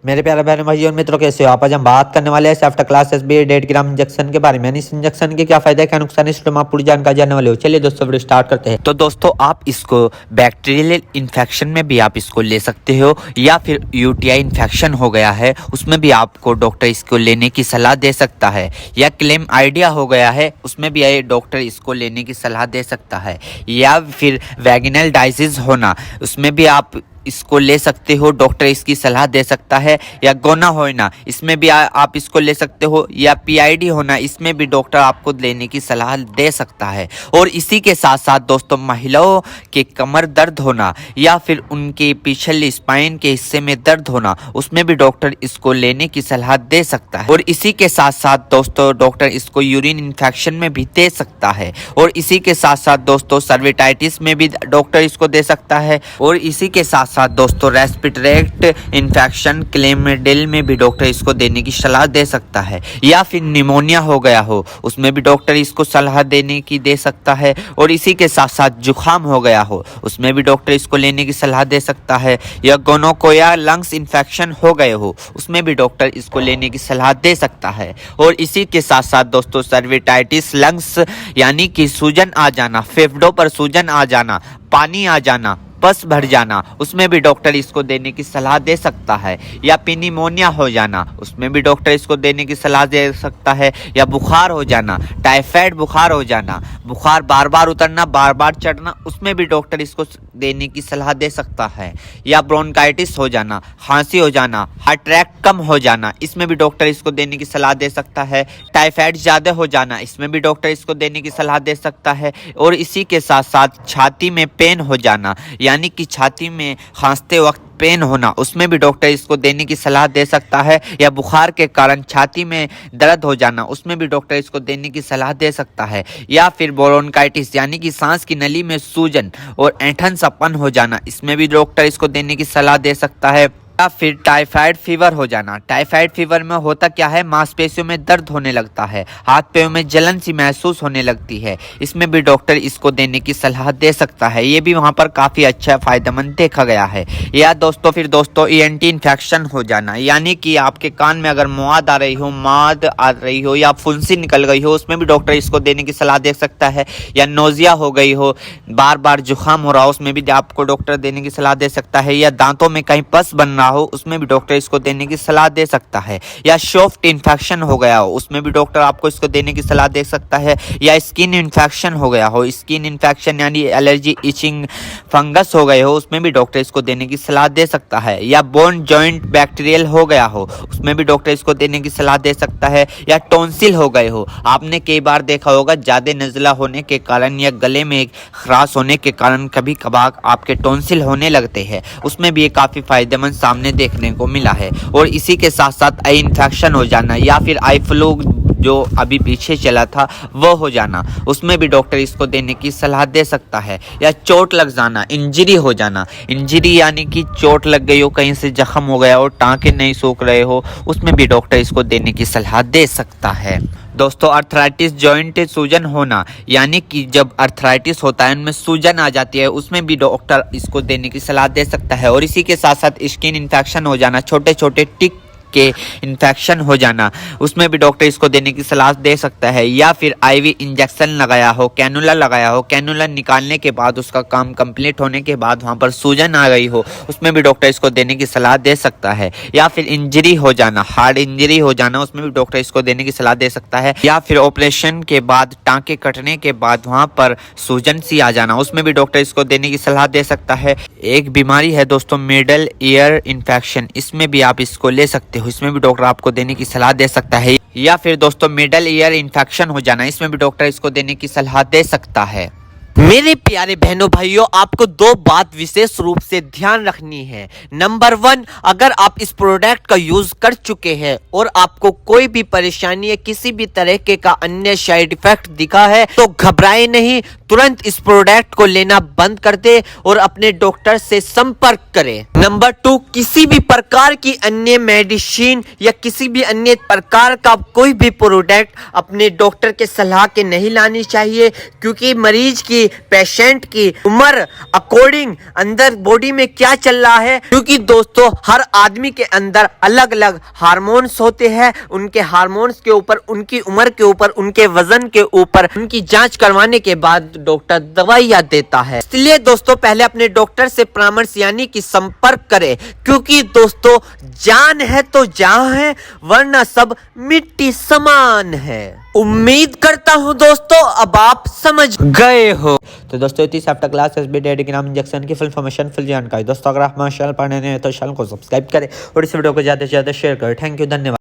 मेरे प्यारे बहनों भाइयों और मित्रों, कैसे हो आप? आज हम बात करने वाले हैं आफ्टर क्लास एसबी 1.5 ग्राम इंजेक्शन के बारे में। इस इंजेक्शन के क्या फायदे क्या नुकसान है, इस आप पूरी जानकारी जानने वाले हो। चलिए दोस्तों वीडियो स्टार्ट करते हैं। तो दोस्तों आप इसको बैक्टीरियल इन्फेक्शन में भी आप इसको ले सकते हो, या फिर यूटीआई इन्फेक्शन हो गया है उसमें भी आपको डॉक्टर इसको लेने की सलाह दे सकता है, या क्लेम आइडिया हो गया है उसमें भी डॉक्टर इसको लेने की सलाह दे सकता है, या फिर वैगिनल डायसिस होना उसमें भी आप इसको ले सकते हो, डॉक्टर इसकी सलाह दे सकता है, या गोना होना इसमें भी आप इसको ले सकते हो, या पीआईडी होना इसमें भी डॉक्टर आपको लेने की सलाह दे सकता है। और इसी के साथ साथ दोस्तों महिलाओं के कमर दर्द होना या फिर उनके पिछले स्पाइन के हिस्से में दर्द होना उसमें भी डॉक्टर इसको लेने की सलाह दे सकता है। और इसी के साथ साथ दोस्तों डॉक्टर इसको यूरिन इन्फेक्शन में भी दे सकता है। और इसी के साथ साथ दोस्तों सर्विटाइटिस में भी डॉक्टर इसको दे सकता है। और इसी के साथ साथ दोस्तों रेस्पिरेटरी इन्फेक्शन क्लेमिडिल में भी डॉक्टर इसको देने की सलाह दे सकता है, या फिर निमोनिया हो गया हो उसमें भी डॉक्टर इसको सलाह देने की दे सकता है। और इसी के साथ साथ जुखाम हो गया हो उसमें भी डॉक्टर इसको लेने की सलाह दे सकता है, या गोनोकोया लंग्स इन्फेक्शन हो गए हो उसमें भी डॉक्टर इसको लेने की सलाह दे सकता है। और इसी के साथ साथ दोस्तों सर्विटाइटिस लंग्स यानी कि सूजन आ जाना, फेफड़ों पर सूजन आ जाना, पानी आ जाना, पस भर जाना उसमें भी डॉक्टर इसको देने की सलाह दे सकता है, या निमोनिया हो जाना उसमें भी डॉक्टर इसको देने की सलाह दे सकता है, या बुखार हो जाना, टाइफाइड बुखार हो जाना, बुखार बार बार उतरना बार बार चढ़ना उसमें भी डॉक्टर इसको देने की सलाह दे सकता है, या ब्रोंकाइटिस हो जाना, खांसी हो जाना, हार्ट अटैक कम हो जाना इसमें भी डॉक्टर इसको देने की सलाह दे सकता है, टाइफाइड ज़्यादा हो जाना इसमें भी डॉक्टर इसको देने की सलाह दे सकता है। और इसी के साथ साथ छाती में पेन हो जाना यानी कि छाती में खांसते वक्त पेन होना उसमें भी डॉक्टर इसको देने की सलाह दे सकता है, या बुखार के कारण छाती में दर्द हो जाना उसमें भी डॉक्टर इसको देने की सलाह दे सकता है, या फिर ब्रोंकाइटिस यानी कि सांस की नली में सूजन और ऐंठन सपन हो जाना इसमें भी डॉक्टर इसको देने की सलाह दे सकता है, या फिर टाइफाइड फीवर हो जाना। टाइफाइड फीवर में होता क्या है, मांसपेशियों में दर्द होने लगता है, हाथ पैरों में जलन सी महसूस होने लगती है, इसमें भी डॉक्टर इसको देने की सलाह दे सकता है। ये भी वहाँ पर काफ़ी अच्छा फायदेमंद देखा गया है। या दोस्तों फिर दोस्तों ईएनटी इन्फेक्शन हो जाना यानी कि आपके कान में अगर मवाद आ रही हो, माद आ रही हो, या फुंसी निकल गई हो उसमें भी डॉक्टर इसको देने की सलाह दे सकता है, या नोजिया हो गई हो, बार बार जुकाम हो रहा हो उसमें भी आपको डॉक्टर देने की सलाह दे सकता है, या दांतों में कहीं पस बन रहा हो उसमें भी डॉक्टर इसको देने की सलाह दे सकता है, या सॉफ्ट इन्फेक्शन हो गया हो उसमें भी डॉक्टर आपको इसको देने की सलाह दे सकता है, या स्किन इन्फेक्शन हो गया हो, स्किन इन्फेक्शन यानी एलर्जी इचिंग फंगस हो गए हो उसमें भी डॉक्टर इसको देने की सलाह दे सकता है, या बोन जॉइंट बैक्टीरियल हो गया हो उसमें भी डॉक्टर इसको देने की सलाह दे सकता है, या टॉन्सिल हो गए हो। आपने कई बार देखा होगा ज़्यादा नज़ला होने के कारण या गले में खराश होने के कारण कभी कभार आपके टॉन्सिल होने लगते हैं उसमें भी ये काफ़ी फायदेमंद सामने देखने को मिला है। और इसी के साथ साथ आई इन्फेक्शन हो जाना, या फिर आई फ्लू जो अभी पीछे चला था वो हो जाना उसमें भी डॉक्टर इसको देने की सलाह दे सकता है, या चोट लग जाना, इंजरी हो जाना, इंजरी यानी कि चोट लग गई हो, कहीं से जख्म हो गया हो, टांके नहीं सूख रहे हो उसमें भी डॉक्टर इसको देने की सलाह दे सकता है। दोस्तों अर्थराइटिस जॉइंट सूजन होना यानी कि जब अर्थराइटिस होता है उनमें सूजन आ जाती है उसमें भी डॉक्टर इसको देने की सलाह दे सकता है। और इसी के साथ साथ स्किन इन्फेक्शन हो जाना, छोटे छोटे टिक के इन्फेक्शन हो जाना उसमें भी डॉक्टर इसको देने की सलाह दे सकता है, या फिर आईवी इंजेक्शन लगाया हो, कैनुला लगाया हो, कैनुला निकालने के बाद उसका काम कंप्लीट होने के बाद वहां पर सूजन आ गई हो उसमें भी डॉक्टर इसको देने की सलाह दे सकता है, या फिर इंजरी हो जाना, हार्ड इंजरी हो जाना उसमें भी डॉक्टर इसको देने की सलाह दे सकता है, या फिर ऑपरेशन के बाद टांके कटने के बाद वहां पर सूजन सी आ जाना उसमें भी डॉक्टर इसको देने की सलाह दे सकता है। एक बीमारी है दोस्तों मिडल ईयर इन्फेक्शन, इसमें भी आप इसको ले सकते हो, इसमें भी डॉक्टर आपको देने की सलाह दे सकता है। या फिर दोस्तों मिडल ईयर इन्फेक्शन हो जाना इसमें भी डॉक्टर इसको देने की सलाह दे सकता है। मेरे प्यारे बहनों भाइयों, आपको दो बात विशेष रूप से ध्यान रखनी है। नंबर 1, अगर आप इस प्रोडक्ट का यूज कर चुके हैं और आपको कोई भी परेशानी या किसी भी तरह के का अन्य साइड इफेक्ट दिखा है तो घबराए नहीं, तुरंत इस प्रोडक्ट को लेना बंद कर दे और अपने डॉक्टर से संपर्क करें। नंबर 2, किसी भी प्रकार की अन्य मेडिसिन या किसी भी अन्य प्रकार का कोई भी प्रोडक्ट अपने डॉक्टर के सलाह के नहीं लानी चाहिए, क्योंकि मरीज की, पेशेंट की उम्र अकॉर्डिंग अंदर बॉडी में क्या चल रहा है, क्योंकि दोस्तों हर आदमी के अंदर अलग अलग हार्मोन्स होते हैं। उनके हार्मोन्स के ऊपर, उनकी उम्र के ऊपर, उनके वजन के ऊपर उनकी जांच करवाने के बाद डॉक्टर दवाइयां देता है। इसलिए दोस्तों पहले अपने डॉक्टर से परामर्श यानी कि संपर्क करें, क्योंकि दोस्तों जान है तो जहां है, वरना सब मिट्टी समान है। उम्मीद करता हूं दोस्तों अब आप समझ गए हो। तो दोस्तों इस आफ्टर क्लास एसबी डेड ग्राम इंजेक्शन की फुल इन्फॉर्मेशन, फुल जानकारी दोस्तों, अगर आप हमारे चैनल पर नए हैं तो चैनल को सब्सक्राइब करें और इस वीडियो को ज्यादा से ज्यादा शेयर करें। थैंक यू, धन्यवाद।